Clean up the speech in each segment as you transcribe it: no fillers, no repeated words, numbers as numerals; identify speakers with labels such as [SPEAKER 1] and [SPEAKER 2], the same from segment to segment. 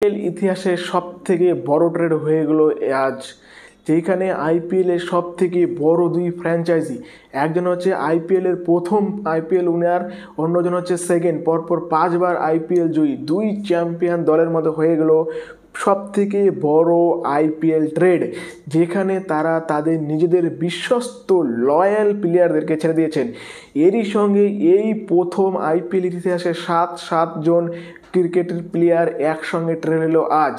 [SPEAKER 1] ইতিহাসে সব থেকে বড় ট্রেড হয়ে গেল আজ, যেখানে আইপিএলের সব থেকে বড় দুই ফ্র্যাঞ্চাইজি, একজন হচ্ছে আইপিএলের প্রথম আইপিএল উইনার, অন্যজন হচ্ছে সেকেন্ড, পরপর 5বার আইপিএল জয়ী দুই চ্যাম্পিয়ন দলের মধ্যে হয়ে গেল সব থেকে বড় আইপিএল ট্রেড, যেখানে তারা তাদের নিজেদের বিশ্বস্ত লয়াল প্লেয়ারদেরকে ছেড়ে দিয়েছেন। এরই সঙ্গে এই প্রথম আইপিএল ইতিহাসে সাতজন ক্রিকেটের প্লেয়ার একসঙ্গে ট্রেড হলো আজ।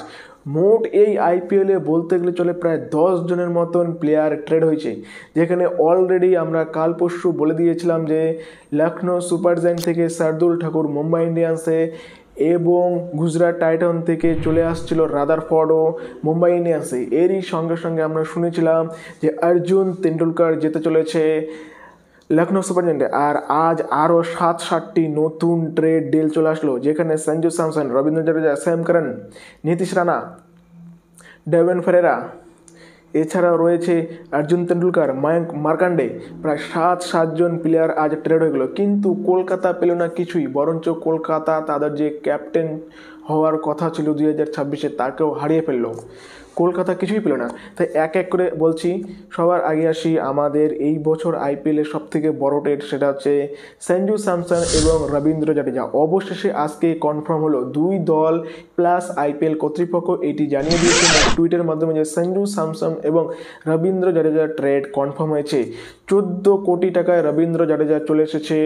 [SPEAKER 1] মোট এই আইপিএলে বলতে গেলে চলে প্রায় 10 জনের মতন প্লেয়ার ট্রেড হয়েছে, যেখানে অলরেডি আমরা কাল পরশু বলে দিয়েছিলাম যে লখনৌ সুপার জায়ান্ট থেকে শার্দুল ঠাকুর মুম্বাই ইন্ডিয়ান্সে, এবং গুজরাট টাইটান থেকে চলে আসছিল রাদারফোর্ডও মুম্বাই ইন্ডিয়ান্সে। এরই সঙ্গে সঙ্গে আমরা শুনেছিলাম যে অর্জুন তেন্ডুলকর যেতে চলেছে লখনৌ সুপার জায়ান্টে। আর আজ আরও 7টি নতুন ট্রেড ডিল চলে আসলো, যেখানে সঞ্জু স্যামসন, রবীন্দ্র জাদেজা, স্যাম কারণ, নীতিশ রানা, ডেভিন ফেরেরা, এছাড়াও রয়েছে অর্জুন তেন্ডুলকর, ময়ঙ্ক মার্কান্ডে। প্রায় সাতজন প্লেয়ার আজ ট্রেড হয়ে গেল, কিন্তু কলকাতা পেল না কিছুই, বরঞ্চ কলকাতা তাদের যে ক্যাপ্টেন হওয়ার কথা ছিল 2026-এ তাকেও হারিয়ে ফেললো। কলকাতা কিছুই পেল না। তাই এক এক করে বলছি। সবার আগে আসি আমাদের এই বছর আইপিএলের সব থেকে বড় ট্রেড, সেটা হচ্ছে সঞ্জু স্যামসন এবং রবীন্দ্র জাদেজা। অবশেষে আজকে কনফার্ম হলো, দুই দল প্লাস আইপিএল কর্তৃপক্ষ এটি জানিয়ে দিয়েছে টুইটের মাধ্যমে যে সঞ্জু স্যামসন এবং রবীন্দ্র জাদেজার ট্রেড কনফার্ম হয়েছে। 14 কোটি টাকায় রবীন্দ্র জাদেজা চলে এসেছে,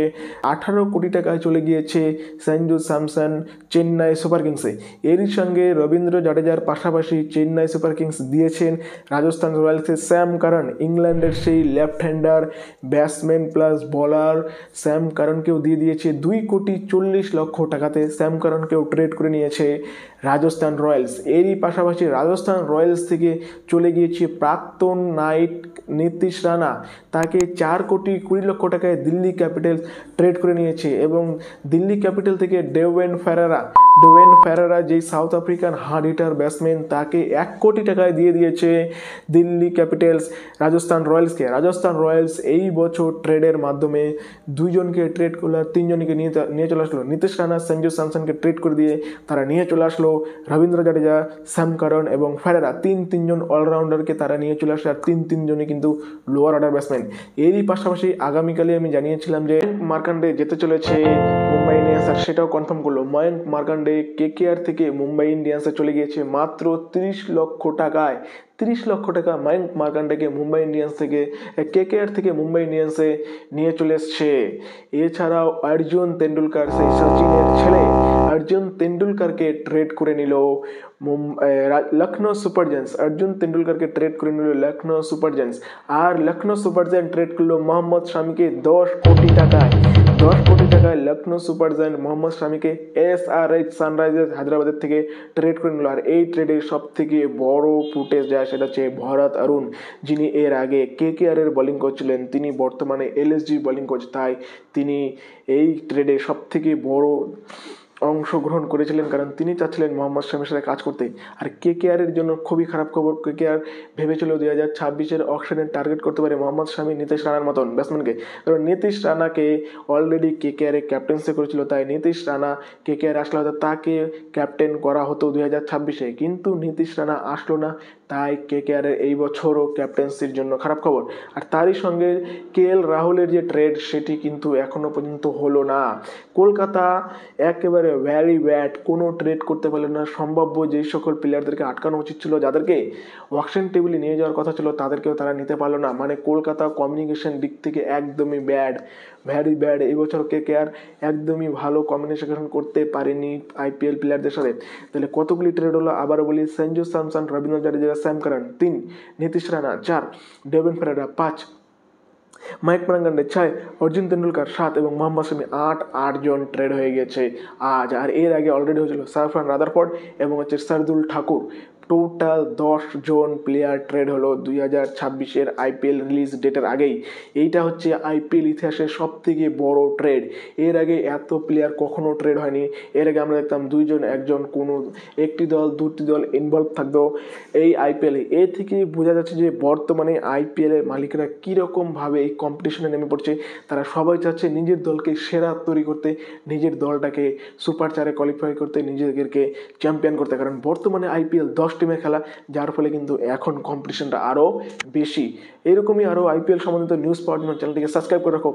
[SPEAKER 1] 18 কোটি টাকায় চলে গিয়েছে সঞ্জু স্যামসন চেন্নাই সুপার কিংসে। এরই সঙ্গে রবীন্দ্র জাদেজার পাশাপাশি চেন্নাই সুপার কিংস দিয়েছেন রাজস্থান রয়্যালসের স্যাম কারণ, ইংল্যান্ডের সেই লেফট হ্যান্ডার ব্যাটসম্যান প্লাস বলার স্যাম কারণকেও দিয়ে দিয়েছে 2,40,00,000 টাকাতে। স্যাম কারণকেও ট্রেড করে নিয়েছে রাজস্থান রয়্যালস। এরই পাশাপাশি রাজস্থান রয়্যালস থেকে চলে গিয়েছে প্রাক্তন নাইট নীতিশ রানা, তাকে 4,20,00,000 টাকায় দিল্লি ক্যাপিটালস ট্রেড করে নিয়েছে। এবং দিল্লি ক্যাপিটাল থেকে ডেভেন ফেরারা যেই south African hard hitter batsman, তাকে 1 কোটি টাকায় দিয়ে দিয়েছে দিল্লি ক্যাপিটালস রাজস্থান রয়্যালসকে। রাজস্থান রয়্যালস এই বছর ট্রেডের মাধ্যমে 2 জনকে ট্রেড করলো, 3 জনকে নিয়ে চলে আসলো। নীতিশ রানা সঞ্জু স্যামসনকে ট্রেড করে দিয়ে তারা নিয়ে চলে আসলো রবীন্দ্র জাদেজা, স্যাম কারণ এবং ফেরারা। তিনজন অলরাউন্ডারকে তারা নিয়ে চলে আসলো, আর তিন জনই কিন্তু লোয়ার অর্ডার ব্যাটসম্যান। এরই পাশাপাশি আগামীকালে আমি জানিয়েছিলাম যে মার্কান্ডে যেতে চলেছে মুম্বাই ইন্ডিয়ান্স, আর সেটাও কনফার্ম করলো। ময়ঙ্ক মার্কান্ডে কেকেআর থেকে মুম্বাই ইন্ডিয়ান্সে চলে গিয়েছে মাত্র 30 লক্ষ টাকায়। 30 লক্ষ টাকা ময়ঙ্ক মার্কান্ডেকে মুম্বাই ইন্ডিয়ান্স থেকে কেকেআর থেকে মুম্বাই ইন্ডিয়ান্সে নিয়ে চলে এসছে। এছাড়াও অর্জুন তেন্ডুলকর, সেই সচিনের ছেলে অর্জুন তেন্ডুলকরকে ট্রেড করে নিল লখনৌ সুপার জায়ান্টস। অর্জুন তেন্ডুলকরকে ট্রেড করে নিল লখনৌ সুপার জায়ান্টস। আর লখনৌ সুপার জায়ান্ট ট্রেড করলো মোহাম্মদ শামিকে 10 কোটি টাকায়। 10 কোটি টাকায় লখনৌ সুপার জায়ান্ট মোহাম্মদ শামিকে এসআরএইচ সানরাইজার্স হায়দ্রাবাদের থেকে ট্রেড করে নিল। আর এই ট্রেডের সব থেকে বড় ফুটেজ যায় সেটা হচ্ছে ভরত অরুণ, যিনি এর আগে কেকেআর এর বোলিং কোচ ছিলেন, তিনি বর্তমানে এলএসজি বোলিং কোচ। তাই তিনি এই ট্রেডে সব থেকে বড় অংশগ্রহণ করেছিলেন, কারণ তিনি চাচ্ছিলেন মোহাম্মদ শামির সাথে কাজ করতে। আর কেকেআর এর জন্য খুবই খারাপ খবর, কেকেআর ভেবেছিল 2026-এর অকশনে টার্গেট করতে পারে মোহাম্মদ শামি, নীতিশ রানার মতন ব্যাটসম্যানকে, কারণ নীতিশ রানাকে অলরেডি কেকেআর এ ক্যাপ্টেন্সি করেছিল। তাই নীতিশ রানা কেকেআর আসলে হয়তো তাকে ক্যাপ্টেন করা হতো 2026-এ, কিন্তু নীতিশ রানা আসলো না। তাই কেকেআর এর এই বছরও ক্যাপ্টেন্সির জন্য খারাপ খবর। আর তারই সঙ্গে কেএল রাহুলের যে ট্রেড, সেটি কিন্তু এখনো পর্যন্ত হলো না। কলকাতা একেবারে ভ্যারি ব্যাড, কোনো ট্রেড করতে পারলো না। সম্ভাব্য যেই সকল প্লেয়ারদেরকে আটকানো উচিত ছিল, যাদেরকে অকশন টেবিলে নিয়ে যাওয়ার কথা ছিল, তাদেরকেও তারা নিতে পারলো না। মানে কলকাতা কমিউনিকেশন দিক থেকে একদমই ব্যাড, ভ্যারি ব্যাড। এই বছর কেকেআর একদমই ভালো কমিউনিকেশন করতে পারেনি আইপিএল প্লেয়ারদের সাথে। তাহলে কতগুলি ট্রেড হলো আবারও বলি, সঞ্জু স্যামসন, রবীন্দ্র জাদেজা, স্যাম কারণ 3, নীতিশ রানা 4, ডেভিন ফেরারা 5, ময়ঙ্ক মার্কান্ডে 6, অর্জুন তেন্ডুলকর 7 এবং মোহাম্মদ শামি 8 জন ট্রেড হয়ে গেছে আজ। আর এর আগে অলরেডি হয়েছিল সারফরাজ রাদারফোর্ড এবং হচ্ছে শার্দুল ঠাকুর। টোটাল 10 জন প্লেয়ার ট্রেড হলো 2026-এর আইপিএল রিলিজ ডেটের আগেই। এইটা হচ্ছে আইপিএল ইতিহাসের সব থেকে বড় ট্রেড। এর আগে এত প্লেয়ার কখনো ট্রেড হয়নি। এর আগে আমরা দেখতাম 2 জন, 1 জন, কোনো একটি দল 2টি দল ইনভলভ থাকতো এই আইপিএলে। এ থেকে বোঝা যাচ্ছে যে বর্তমানে আইপিএলের মালিকরা কীরকমভাবে এই কম্পিটিশনে নেমে পড়ছে। তারা সবাই চাচ্ছে নিজের দলকে সেরা তৈরি করতে, নিজের দলটাকে সুপার 4-এ কোয়ালিফাই করতে, নিজেদেরকে চ্যাম্পিয়ন করতে। কারণ বর্তমানে আইপিএল 10 টিমের খেলা, যার ফলে কিন্তু এখন কম্পিটিশনটা আরও বেশি। এরকমই আরও আইপিএল সম্বন্ধিত নিউজ পাওয়ার জন্য চ্যানেলটিকে সাবস্ক্রাইব করে রাখো।